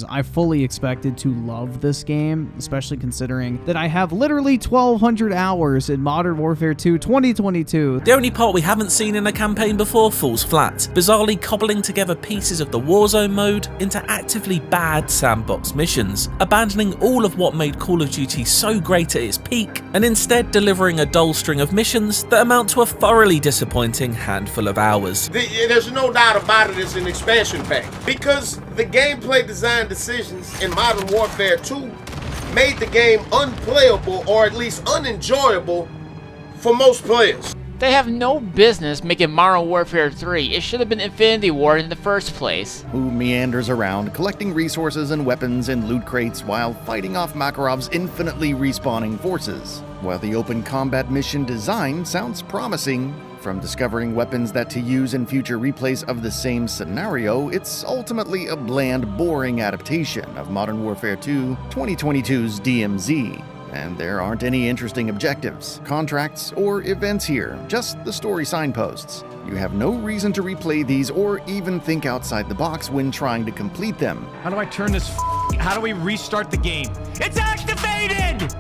I fully expected to love this game, especially considering that I have literally 1,200 hours in Modern Warfare 2 2022. The only part we haven't seen in a campaign before falls flat, bizarrely cobbling together pieces of the Warzone mode into actively bad sandbox missions, abandoning all of what made Call of Duty so great at its peak, and instead delivering a dull string of missions that amount to a thoroughly disappointing handful of hours. There's no doubt about it, it's an expansion pack, because the gameplay design decisions in Modern Warfare 2 made the game unplayable, or at least unenjoyable, for most players. They have no business making Modern Warfare 3. It should have been Infinity Ward in the first place. Who meanders around collecting resources and weapons in loot crates while fighting off Makarov's infinitely respawning forces. While the open combat mission design sounds promising, from discovering weapons that to use in future replays of the same scenario, it's ultimately a bland, boring adaptation of Modern Warfare 2 2022's DMZ. And there aren't any interesting objectives, contracts, or events here, just the story signposts. You have no reason to replay these or even think outside the box when trying to complete them. How do I turn this? How do we restart the game? It's activated!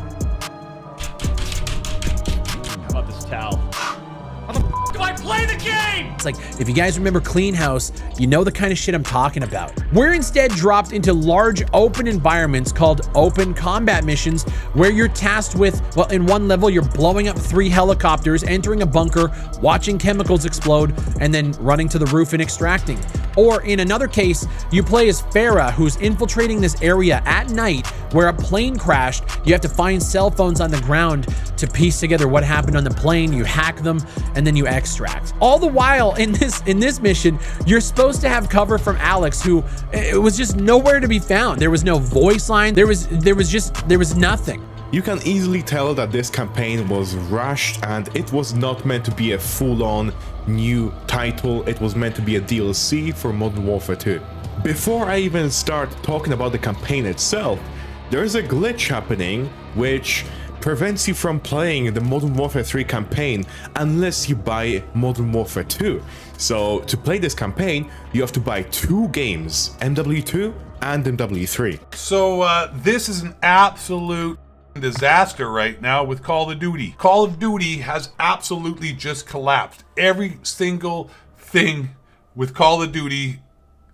How about this towel? How the do I play the game? It's like, if you guys remember Clean House, you know the kind of shit I'm talking about. We're instead dropped into large open environments called open combat missions, where you're tasked with, well, in one level, you're blowing up 3 helicopters, entering a bunker, watching chemicals explode, and then running to the roof and extracting. Or in another case, you play as Farah, who's infiltrating this area at night where a plane crashed. You have to find cell phones on the ground to piece together what happened on the plane. You hack them, and then you extract. All the while in this mission, you're supposed to have cover from Alex, who it was just nowhere to be found. There was no voice line. There was nothing. You can easily tell that this campaign was rushed and it was not meant to be a full-on new title. It was meant to be a DLC for Modern Warfare 2. Before I even start talking about the campaign itself, there is a glitch happening which prevents you from playing the Modern Warfare 3 campaign unless you buy Modern Warfare 2. So to play this campaign, you have to buy 2 games, MW2 and MW3. So this is an absolute disaster right now with Call of Duty. Call of Duty has absolutely just collapsed. Every single thing with Call of Duty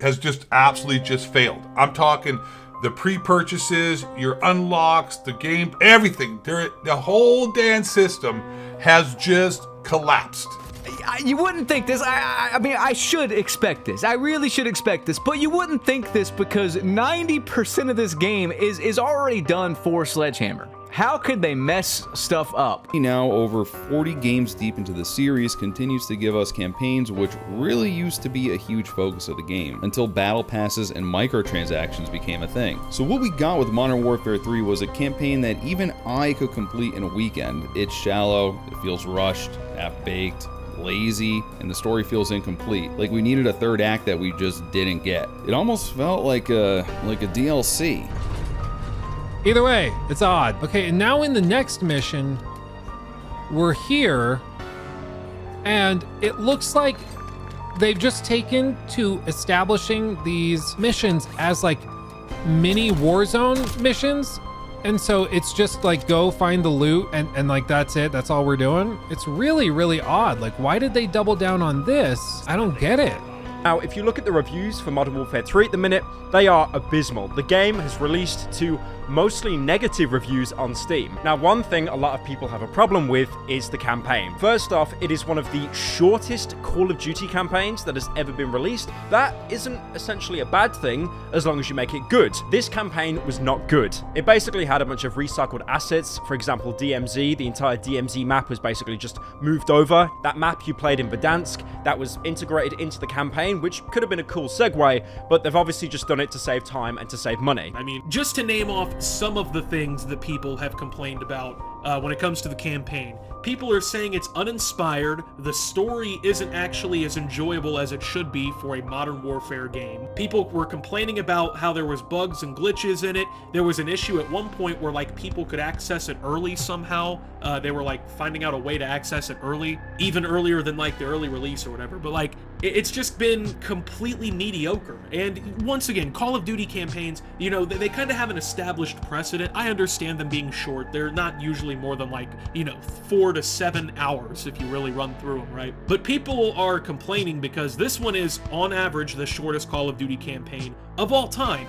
has just absolutely just failed. I'm talking the pre-purchases, your unlocks, the game, everything. The whole damn system has just collapsed. You wouldn't think this. I mean, I should expect this. I really should expect this, but you wouldn't think this because 90% of this game is already done for Sledgehammer. How could they mess stuff up? Now, over 40 games deep into the series, continues to give us campaigns which really used to be a huge focus of the game, until battle passes and microtransactions became a thing. So what we got with Modern Warfare 3 was a campaign that even I could complete in a weekend. It's shallow, it feels rushed, half-baked, lazy, and the story feels incomplete. Like we needed a third act that we just didn't get. It almost felt like a DLC. Either way, it's odd. Okay, and now in the next mission, we're here, and it looks like they've just taken to establishing these missions as like mini Warzone missions. And so it's just like, go find the loot and like, that's it. That's all we're doing. It's really, really odd. Like, why did they double down on this? I don't get it. Now, if you look at the reviews for Modern Warfare 3 at the minute, they are abysmal. The game has released to mostly negative reviews on Steam. Now, one thing a lot of people have a problem with is the campaign. First off, it is one of the shortest Call of Duty campaigns that has ever been released. That isn't essentially a bad thing as long as you make it good. This campaign was not good. It basically had a bunch of recycled assets. For example, DMZ, the entire DMZ map was basically just moved over. That map you played in Verdansk, that was integrated into the campaign, which could have been a cool segue, but they've obviously just done it to save time and to save money. I mean, just to name off some of the things that people have complained about when it comes to the campaign. People are saying it's uninspired, the story isn't actually as enjoyable as it should be for a Modern Warfare game. People were complaining about how there was bugs and glitches in it. There was an issue at one point where like people could access it early somehow. They were like finding out a way to access it early, even earlier than like the early release or whatever. But like, It's just been completely mediocre. And once again, Call of Duty campaigns, you know, they kind of have an established precedent. I understand them being short. They're not usually more than like, you know, 4 to 7 hours if you really run through them, right? But people are complaining because this one is, on average, the shortest Call of Duty campaign of all time.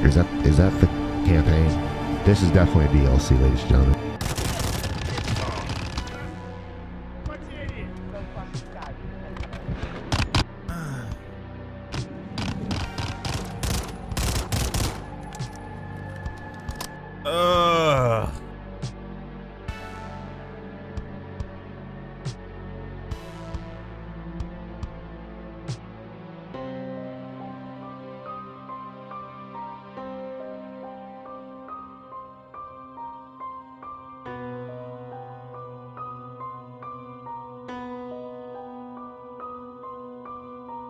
Is that the campaign? This is definitely a DLC, ladies and gentlemen.